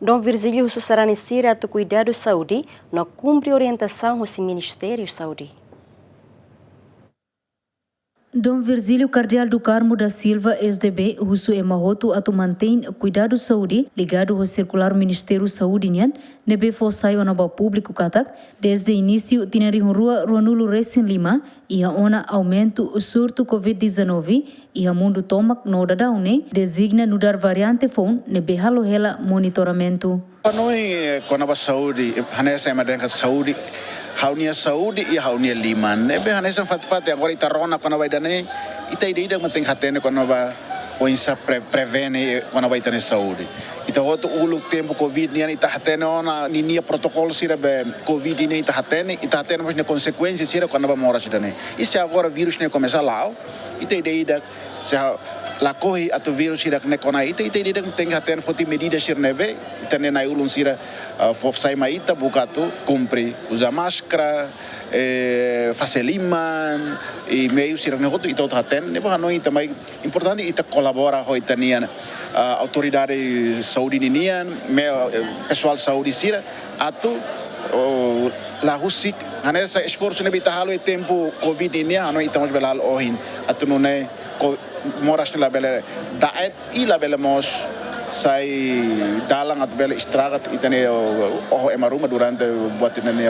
Dom Virgílio Susarani Sira do Cuidado Saúde não cumpre orientação do Ministério Saúde. Dom Virgílio Cardeal do Carmo da Silva, SDB, Husu Emahoto atu mantém cuidado saúde ligado ao circular Ministério Saúde nian, nebe fossai onaba público katak, desde início tinari rua Ruanulo Recém Lima, e a ona aumento o surto Covid-19 e a mundo tomak no dadaune, designa nudar variante fon nebe halo hela monitoramento. Noi konaba saúde, hanesa emadenka saúde, haunia saúde e haunia liman. Nebe hanesa fat agora ita rona quando vai dane, ita ida mantém hatene quando vai o insa prevene quando vai ter saúde. Ita outro ulu tempo covid ni ita hatene ona ninia protocolo sira be covid ni ita hatene mas ne consequências sira quando vai morar dane. E se agora vírus ne começar lá, ita ida se la corre atu vírus sira ne kona ita ida tem hatene foti medidas sira nebe, ita ne na ulun sira sai maita bukatu cumpre usa máscara, fazer liman e meio sira ne hotu ita hatene ne ba noi também importante ita colabora ho ita nian autoridade saúde nian pessoal saúde sira atu la husik hanesa esforço ne bitahalo e tempo covid nian ano itamos belal ohin atu no ne moras la bela daet e la bela mos sai dalang at bela estragat itane o emaruma durante buat itane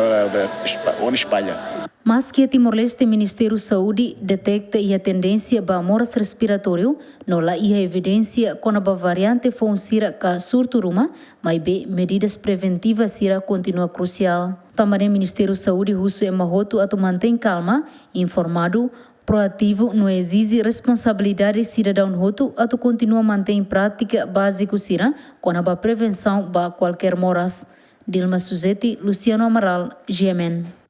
on Espanha. Mas que Timor-Leste Ministério Saúde detecta a tendência para moras respiratório, não lá a evidência com a variante fonsira ka surto ruma, mas be medidas preventivas sira continua crucial. Também o Ministério Saúde Husu Emahoto atu mantém calma, informado, proativo, não exige responsabilidade cidadão hotu atu continua manter em prática básico sira com a prevenção para qualquer moras. Dilma Suzeti, Luciano Amaral, GMN.